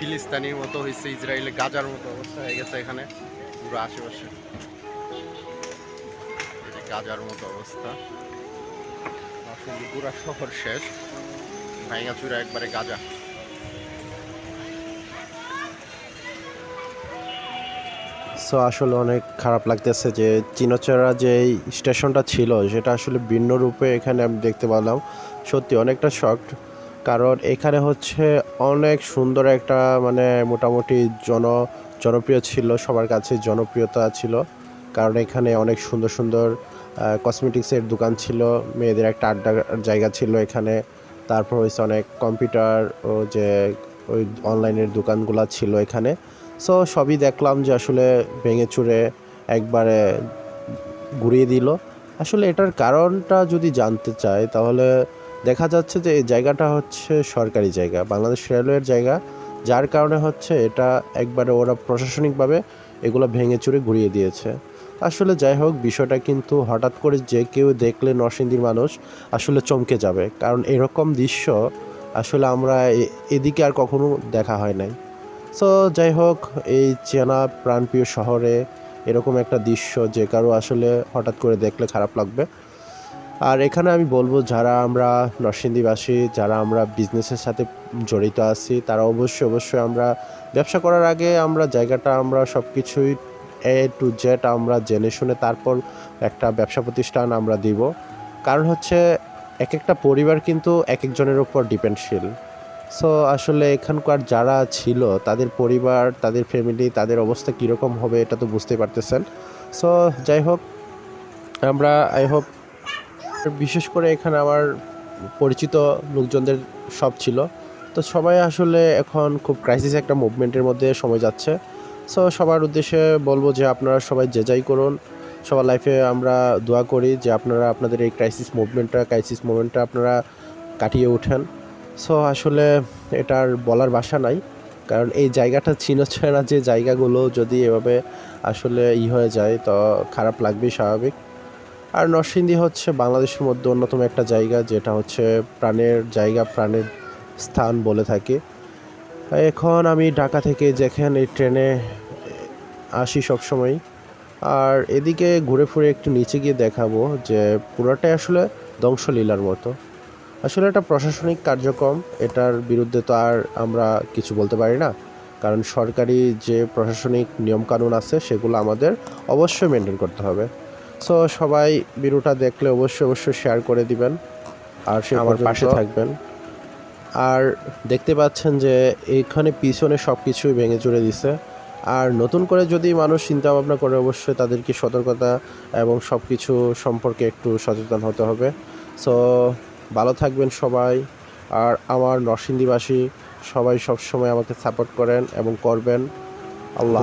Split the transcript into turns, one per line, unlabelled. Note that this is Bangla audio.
ফিলিস্তিনির মতো হয়েছে, ইসরায়েলে গাজার মতো অবস্থা হয়ে গেছে এখানে পুরো আশেপাশে। গাজার মতো অবস্থা, পুরা শহর শেষ, ভাঙাচুরা একবারে গাজা।
সো আসলে অনেক খারাপ লাগতেছে যে চিনচেরা যে স্টেশনটা ছিল সেটা আসলে ভিন্ন রূপে এখানে আমি দেখতে পেলাম। সত্যি অনেকটা শকড, কারণ এখানে হচ্ছে অনেক সুন্দর একটা মানে মোটামুটি জনপ্রিয় ছিল, সবার কাছে জনপ্রিয়তা ছিল, কারণ এখানে অনেক সুন্দর সুন্দর কসমেটিক্সের দোকান ছিল, মেয়েদের একটা আড্ডার জায়গা ছিল এখানে। তারপর হচ্ছে অনেক কম্পিউটার ও যে ওই অনলাইনের দোকানগুলো ছিল এখানে। সো সবই দেখলাম যে আসলে ভেঙে চুরে একবারে ঘুরিয়ে দিল। আসলে এটার কারণটা যদি জানতে চাই তাহলে দেখা যাচ্ছে যে এই জায়গাটা হচ্ছে সরকারি জায়গা, বাংলাদেশ রেলওয়ের জায়গা, যার কারণে হচ্ছে এটা একবারে ওরা প্রশাসনিকভাবে এগুলো ভেঙে চুরে ঘুরিয়ে দিয়েছে। আসলে যাই হোক, বিষয়টা কিন্তু হঠাৎ করে যে কেউ দেখলে নরসিংদীর মানুষ আসলে চমকে যাবে, কারণ এরকম দৃশ্য আসলে আমরা এদিকে আর কখনো দেখা হয় নাই। সো যাই হোক, এই চেনা প্রাণপ্রিয় শহরে এরকম একটা দৃশ্য যে কারো আসলে হঠাৎ করে দেখলে খারাপ লাগবে। আর এখানে আমি বলবো যারা আমরা নরসিংদীবাসী, যারা আমরা বিজনেসের সাথে জড়িত আছি, তারা অবশ্যই আমরা ব্যবসা করার আগে আমরা জায়গাটা আমরা সব কিছুই A to Z আমরা জেনে শুনে তারপর একটা ব্যবসা প্রতিষ্ঠান আমরা দিব। কারণ হচ্ছে এক একটা পরিবার কিন্তু এক একজনের উপর ডিপেন্ডশীল। সো আসলে এখানকার যারা ছিল তাদের পরিবার, তাদের ফ্যামিলি, তাদের অবস্থা কীরকম হবে এটা তো বুঝতেই পারতেছেন। সো যাই হোক, আমরা আই হোপ, বিশেষ করে এখানে আমার পরিচিত লোকজনদের সব ছিল, তো সবাই আসলে এখন খুব ক্রাইসিস একটা মুভমেন্টের মধ্যে সময় যাচ্ছে। সো সবার উদ্দেশ্যে বলবো যে আপনারা সবাই যে যাই করুন, সবার লাইফে আমরা দোয়া করি যে আপনারা আপনাদের এই ক্রাইসিস মোমেন্টটা আপনারা কাটিয়ে ওঠেন। সো আসলে এটার বলার ভাষা নাই, কারণ এই জায়গাটা চিনচ্ছানা যে জায়গাগুলো যদি এভাবে আসলে হয়ে যায় তো খারাপ লাগবেই, স্বাভাবিক। আর নরসিংদী হচ্ছে বাংলাদেশের মধ্যে অন্যতম একটা জায়গা, যেটা হচ্ছে প্রাণের জায়গা, প্রাণের স্থান বলে থাকি। এখন আমি ঢাকা থেকে যেখানে ট্রেনে আসি সবসময়, আর এদিকে ঘুরে ফিরে একটু নিচে গিয়ে দেখাবো যে পুরোটাই আসলে ধ্বংসলীলার মতো। আসলে এটা প্রশাসনিক কার্যক্রম, এটার বিরুদ্ধে তো আর আমরা কিছু বলতে পারি না, কারণ সরকারি যে প্রশাসনিক নিয়মকানুন আছে সেগুলো আমাদের অবশ্যই মেনটেন করতে হবে। সো সবাই ভিডিওটা দেখলে অবশ্যই শেয়ার করে দিবেন, আর সে আমার পাশে থাকবেন। আর দেখতে পাচ্ছেন যে এইখানে পিছনে সব কিছুই ভেঙে চুরে দিছে, আর নতুন করে যদি মানুষ চিন্তা ভাবনা করে অবশ্যই তাদেরকে সতর্কতা এবং সব কিছু সম্পর্কে একটু সচেতন হতে হবে। সো ভালো থাকবেন সবাই, আর আমার নরসিংদীবাসী সবাই সবসময় আমাকে সাপোর্ট করেন এবং করবেন। আল্লাহ।